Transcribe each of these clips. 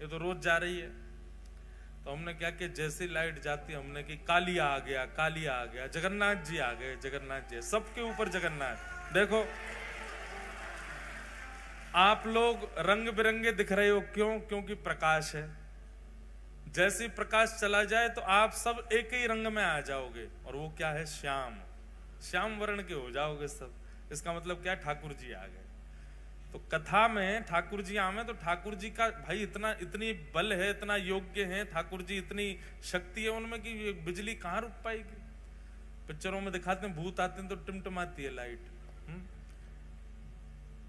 ये तो रोज जा रही है। तो हमने क्या किया, जैसी लाइट जाती हमने की कालिया आ गया, कालिया आ गया, जगन्नाथ जी आ गए, जगन्नाथ जी, सबके ऊपर जगन्नाथ। देखो आप लोग रंग बिरंगे दिख रहे हो, क्यों? क्योंकि प्रकाश है। जैसे प्रकाश चला जाए तो आप सब एक ही रंग में आ जाओगे, और वो क्या है? श्याम, श्याम वर्ण के हो जाओगे सब। इसका मतलब क्या? ठाकुर जी आ गए। तो कथा में ठाकुर जी आवे तो ठाकुर जी का भाई इतनी बल है, इतना योग्य है ठाकुर जी, इतनी शक्ति है उनमें कि बिजली कहां रुक पाएगी। पिक्चरों में दिखाते हैं भूत आते हैं तो टिमटिमाती है लाइट,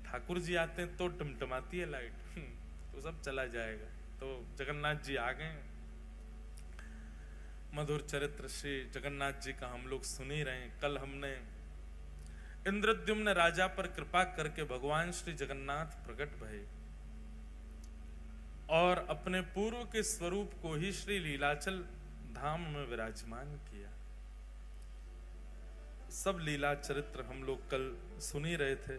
ठाकुर जी आते हैं तो टिमटिमाती है लाइट, तो सब चला जाएगा। तो जगन्नाथ जी आ गए। मधुर चरित्र श्री जगन्नाथ जी का हम लोग सुन ही रहे हैं। कल हमने इंद्रद्युम्न राजा पर कृपा करके भगवान श्री जगन्नाथ प्रकट भये और अपने पूर्व के स्वरूप को ही श्री लीलाचल धाम में विराजमान किया। सब लीला चरित्र हम लोग कल सुन ही रहे थे।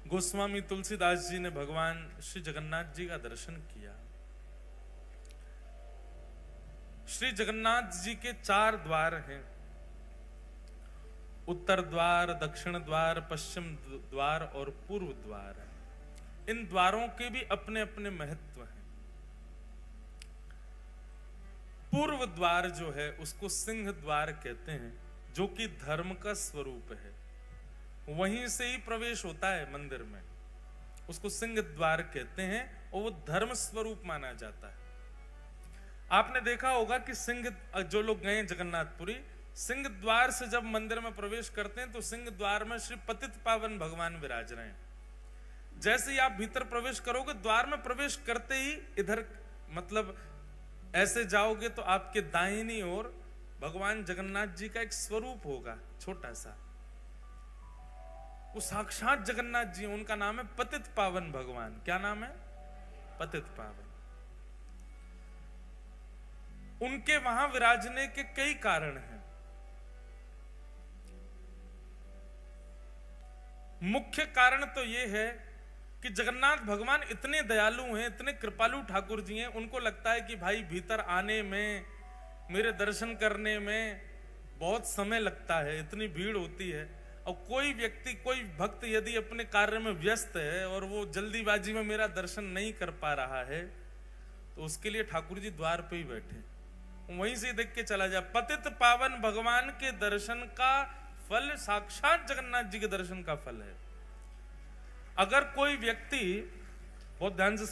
गोस्वामी तुलसीदास जी ने भगवान श्री जगन्नाथ जी का दर्शन किया। श्री जगन्नाथ जी के 4 द्वार हैं, उत्तर द्वार, दक्षिण द्वार, पश्चिम द्वार और पूर्व द्वार है। इन द्वारों के भी अपने अपने महत्व हैं। पूर्व द्वार जो है उसको सिंह द्वार कहते हैं, जो कि धर्म का स्वरूप है। वहीं से ही प्रवेश होता है मंदिर में, उसको सिंह द्वार कहते हैं और वो धर्म स्वरूप माना जाता है। आपने देखा होगा कि सिंह, जो लोग गए जगन्नाथपुरी, सिंह द्वार से जब मंदिर में प्रवेश करते हैं तो सिंह द्वार में श्री पतित पावन भगवान विराज रहे हैं। जैसे ही आप भीतर प्रवेश करोगे, द्वार में प्रवेश करते ही इधर मतलब ऐसे जाओगे तो आपके दाहिनी ओर भगवान जगन्नाथ जी का एक स्वरूप होगा, छोटा सा। वो साक्षात जगन्नाथ जी, उनका नाम है पतित पावन भगवान। क्या नाम है? पतित पावन। उनके वहां विराजने के कई कारण हैं। मुख्य कारण तो यह है कि जगन्नाथ भगवान इतने दयालु हैं, इतने कृपालु ठाकुर जी हैं। उनको लगता है कि भाई भीतर आने में, मेरे दर्शन करने में बहुत समय लगता है, इतनी भीड़ होती है। और कोई व्यक्ति, कोई भक्त यदि अपने कार्य में व्यस्त है और वो जल्दीबाजी में मेरा दर्शन नहीं कर पा रहा है, तो उसके लिए ठाकुर जी द्वार पे ही बैठे, वहीं से देख के चला जाए। पतित पावन भगवान के दर्शन का फल साक्षात जगन्नाथ जी के दर्शन का फल है। अगर कोई व्यक्ति, बहुत ध्यान से